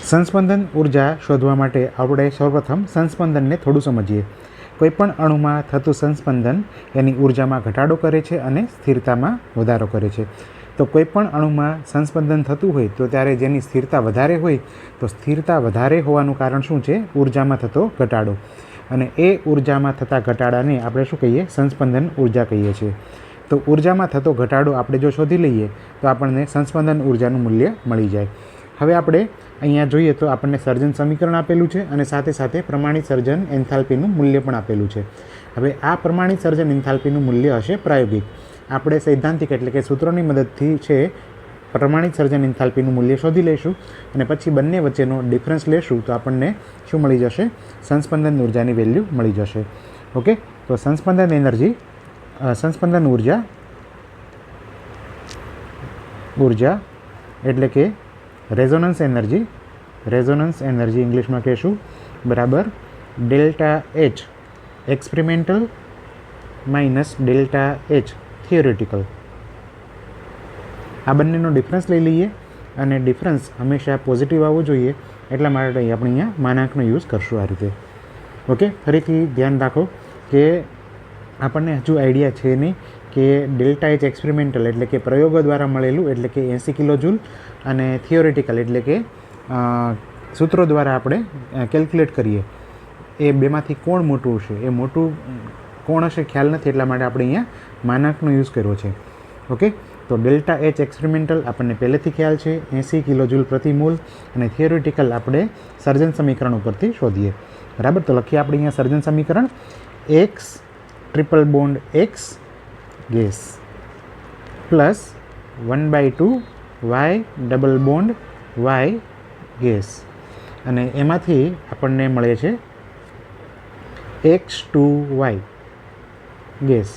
સંસ્પંદન ઉર્જા શોધવા માટે આપણે સૌપ્રથમ સંસ્પંદનને થોડું સમજીએ. કોઈપણ અણુમાં થતું સંસ્પંદન એની ઉર્જામાં ઘટાડો કરે છે અને સ્થિરતામાં વધારો કરે છે. તો કોઈપણ અણુમાં સંસ્પંદન થતું હોય તો ત્યારે જેની સ્થિરતા વધારે હોય તો સ્થિરતા વધારે હોવાનું કારણ શું છે? ઉર્જામાં થતો ઘટાડો. અને એ ઉર્જામાં થતા ઘટાડાને આપણે શું કહીએ? સંસ્પંદન ઉર્જા કહીએ છીએ. તો ઉર્જામાં થતો ઘટાડો આપણે જો શોધી લઈએ તો આપણને સંસ્પંદન ઉર્જાનું મૂલ્ય મળી જાય. હવે આપણે અહીંયા જોઈએ તો આપણને સર્જન સમીકરણ આપેલું છે અને સાથે સાથે પ્રમાણિત સર્જન એન્થાલ્પીનું મૂલ્ય પણ આપેલું છે. હવે આ પ્રમાણિત સર્જન એન્થાલ્પીનું મૂલ્ય હશે પ્રાયોગિક. આપણે સૈદ્ધાંતિક એટલે કે સૂત્રોની મદદથી છે પ્રમાણિત સર્જન એન્થાલ્પીનું મૂલ્ય શોધી લઈશું અને પછી બંને વચ્ચેનો ડિફરન્સ લેશું તો આપણને શું મળી જશે? સંસ્પંદન ઉર્જાની વેલ્યુ મળી જશે. ઓકે, તો સંસ્પંદન ઉર્જા એટલે કે રેઝોનન્સ એનર્જી ઇંગ્લિશમાં કહેશું બરાબર delta H experimental minus delta H theoretical. આ બંનેનો ડિફરન્સ લઈ લઈએ અને ડિફરન્સ હંમેશા પોઝિટિવ આવવો જોઈએ, એટલા માટે આપણે અહીંયા માનાંકનો યુઝ કરશું આ રીતે. ઓકે, ફરીથી ધ્યાન રાખો કે આપણને હજુ આઈડિયા છે નહીં કે ડેલ્ટા એચ એક્સપેરિમેન્ટલ એટલે કે પ્રયોગો દ્વારા મળેલું એટલે કે 80 કિલો જૂલ અને થિયોરિટિકલ એટલે કે સૂત્રો દ્વારા આપણે કેલ્ક્યુલેટ કરીએ એ બેમાંથી કોણ મોટું હશે, એ મોટું કોણ હશે ખ્યાલ નથી, એટલા માટે આપણે અહીંયા માનાંકનો યુઝ કર્યો છે. ઓકે, તો ડેલ્ટા એચ એક્સપેરિમેન્ટલ આપણને પહેલેથી ખ્યાલ છે 80 કિલો જૂલ પ્રતિ મોલ અને થિયોરિટિકલ આપણે સર્જન સમીકરણ ઉપરથી શોધીએ. બરાબર, તો લખીએ આપણે અહીંયા સર્જન સમીકરણ X triple bond X gas plus 1/2 Y double bond Y gas અને એમાંથી આપણને મળે છે X2Y ગેસ.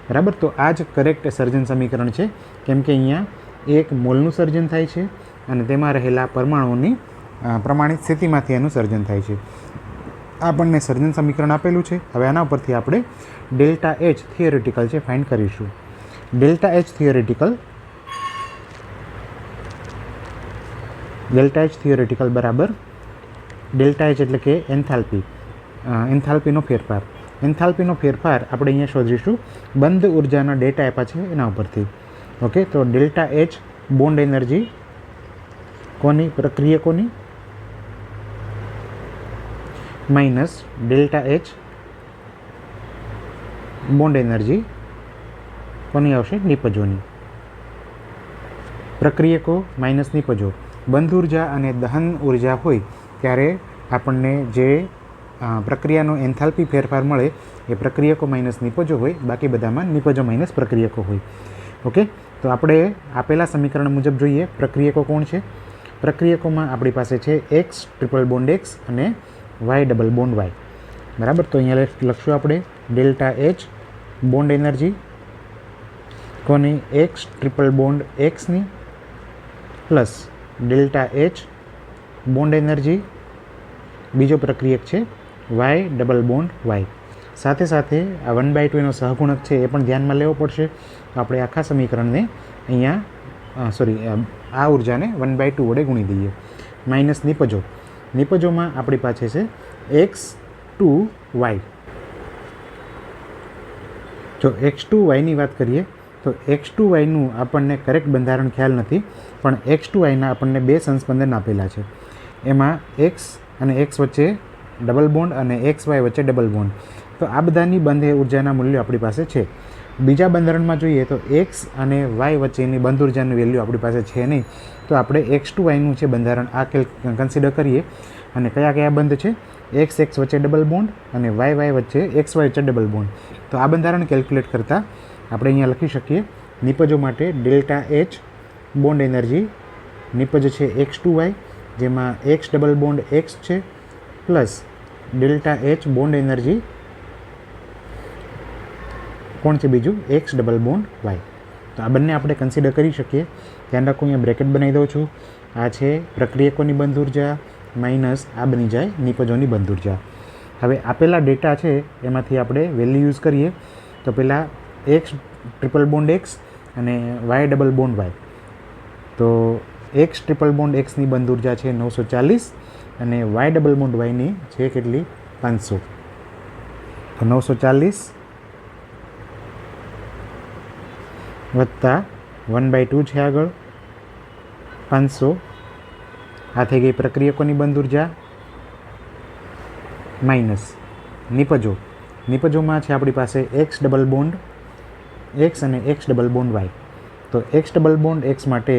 બરાબર, તો આ જ કરેક્ટ સર્જન સમીકરણ છે કેમ કે અહીંયા એક મોલનું સર્જન થાય છે અને તેમાં રહેલા પરમાણુઓની પ્રમાણિત સ્થિતિમાંથી એનું સર્જન થાય છે. આપણને સર્જન સમીકરણ આપેલું છે. હવે આના ઉપરથી આપણે ડેલ્ટા એચ થિયોરિટિકલ છે ફાઇન્ડ કરીશું. ડેલ્ટા એચ થિયોરિટિકલ બરાબર ડેલ્ટા એચ એટલે કે એન્થાલ્પીનો ફેરફાર. એન્થાલ્પીનો ફેરફાર આપણે અહીંયા શોધીશું બંધ ઉર્જાના ડેટા આપ્યા છે એના ઉપરથી. ઓકે, તો ડેલ્ટા એચ બોન્ડ એનર્જી કોની? પ્રક્રિયકોની minus delta H bond energy કોની આવશે? નિપજોની. પ્રક્રિયકો માઇનસ નિપજો. બંધ ઉર્જા અને દહન ઉર્જા હોય ત્યારે આપણને જે પ્રક્રિયાનો એન્થાલ્પી ફેરફાર મળે એ પ્રક્રિયકો માઇનસ નિપજો હોય, બાકી બધામાં નિપજો માઇનસ પ્રક્રિયકો હોય. ઓકે, તો આપણે આપેલા સમીકરણ મુજબ જોઈએ પ્રક્રિયકો કોણ છે. પ્રક્રિયકોમાં આપણી પાસે છે એક્સ ટ્રિપલ બોન્ડ એક્સ અને વાય ડબલ બોન્ડ વાય. બરાબર, તો અહીંયા લખશું આપણે ડેલ્ટા એચ બોન્ડ એનર્જી કોની? એક્સ ટ્રિપલ બોન્ડ એક્સની plus delta H bond energy બીજો પ્રક્રિયક છે વાય ડબલ બોન્ડ વાય. સાથે સાથે આ 1/2 એનો સહગુણક છે એ પણ ધ્યાનમાં લેવો પડશે. તો આપણે આખા સમીકરણને અહીંયા આ ઉર્જાને 1/2 વડે ગુણી દઈએ. માઇનસ નિપજોમાં આપણી પાસે છે X2Y. જો X2Yની વાત કરીએ તો X2Yનું આપણને કરેક્ટ બંધારણ ખ્યાલ નથી, પણ X2Yના આપણને બે સંસ્પંદન આપેલા છે. એમાં X અને X વચ્ચે ડબલ બોન્ડ અને XY વચ્ચે ડબલ બોન્ડ. તો આ બધાની બંધ ઉર્જાના મૂલ્યો આપણી પાસે છે. બીજા બંધારણમાં જોઈએ તો X અને Y વચ્ચેની બંધ ઉર્જાની વેલ્યુ આપણી પાસે છે નહીં, તો આપણે X2Yનું છે બંધારણ આ કન્સિડર કરીએ. અને કયા બંધ છે? X વચ્ચે ડબલ બોન્ડ અને Y વચ્ચે XY વચ્ચે ડબલ બોન્ડ. તો આ બંધારણ કેલ્ક્યુલેટ કરતાં આપણે અહીંયા લખી શકીએ નિપજો માટે ડેલ્ટા એચ બોન્ડ એનર્જી નિપજ છે X2Y જેમાં X ડબલ બોન્ડ X છે plus delta H bond energy કોણ છે બીજું? X double bond Y. તો આ બંને આપણે કન્સિડર કરી શકીએ. ધ્યાન રાખો, અહીંયા બ્રેકેટ બનાવી દઉં છું. આ છે પ્રક્રિયકોની બંધ ઉર્જા માઇનસ આ બની જાય નિપજોની બંધ ઉર્જા. હવે આપેલા ડેટા છે એમાંથી આપણે વેલ્યુ યુઝ કરીએ. તો પહેલાં X ટ્રિપલ બોન્ડ X અને વાય ડબલ બોન્ડ વાય. તો એક્સ ટ્રિપલ બોન્ડ એક્સની બંધ ઉર્જા છે 940 અને વાય ડબલ બોન્ડ વાયની છે કેટલી 500. તો 940 વત્તા 1/2 છે આગળ 500. આ થઈ ગઈ પ્રક્રિયકોની બંધ ઉર્જા માઇનસ નિપજોમાં છે આપણી પાસે એક્સ ડબલ બોન્ડ એક્સ અને એક્સ ડબલ બોન્ડ વાય. તો એક્સ ડબલ બોન્ડ એક્સ માટે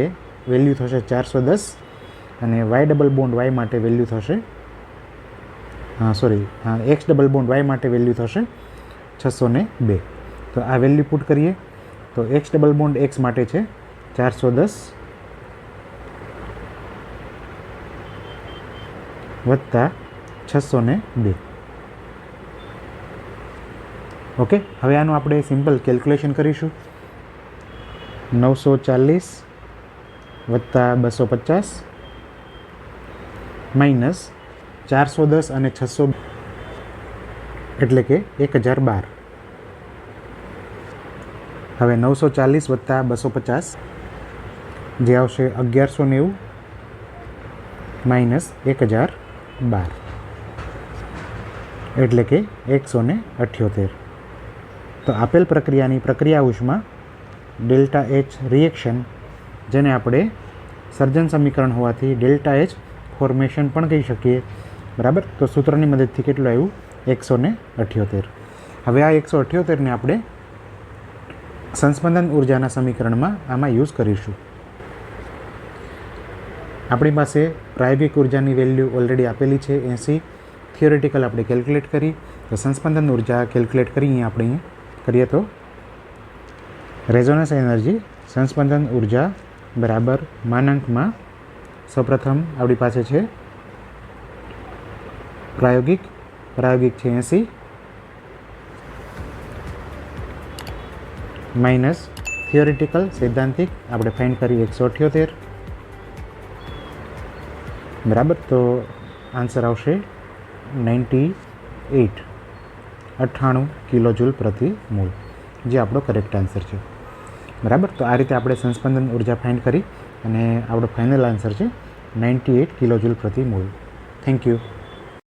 વેલ્યુ થશે 410 અને વાય ડબલ બોન્ડ વાય માટે વેલ્યુ થશે એક્સ ડબલ બોન્ડ વાય માટે વેલ્યુ થશે 602. તો આ વેલ્યુ પુટ કરીએ તો એક્સ ડબલ બોન્ડ એક્સ માટે છે 410 વત્તા 602. ઓકે, હવે આનું આપણે સિમ્પલ કેલ્ક્યુલેશન કરીશું. 940 વત્તા 250 માઇનસ 410 અને 600 એટલે કે 1012. હવે 940 વત્તા 250 જે આવશે 1190 માઇનસ 1012 એટલે કે 178. તો આપેલ પ્રક્રિયાની પ્રક્રિયા ઉષ્મા ડેલ્ટા એચ રિએક્શન, જેને આપણે સર્જન સમીકરણ હોવાથી ડેલ્ટા એચ ફોર્મેશન પણ કહી શકીએ, બરાબર. તો સૂત્રની મદદથી કેટલું આવ્યું 178. હવે આ 178ને આપણે સંસ્પંદન ઉર્જાના સમીકરણમાં આમાં યુઝ કરીશું. આપણી પાસે પ્રાયોગિક ઉર્જાની વેલ્યુ ઓલરેડી આપેલી છે 80. થિયોરિટિકલ આપણે કેલ્ક્યુલેટ કરી. તો સંસ્પંદન ઉર્જા કેલ્ક્યુલેટ કરીએ આપણે અહીંયા કરીએ તો રેઝોનન્સ એનર્જી સંસ્પંદન ઉર્જા બરાબર માનાંકમાં સૌપ્રથમ આપણી પાસે છે પ્રાયોગિક છે 80 માઇનસ થિયોરિટિકલ સૈદ્ધાંતિક આપણે ફાઇન્ડ કરી 178, બરાબર. તો આન્સર આવશે 98 કિલોજૂલ પ્રતિ મોલ, જે આપણો કરેક્ટ આન્સર છે, બરાબર. તો આ રીતે આપણે સંસ્પંદન ઉર્જા ફાઇન્ડ કરી અને આપણો ફાઇનલ આન્સર છે 98 કિલોજૂલ પ્રતિ મોલ. Thank you.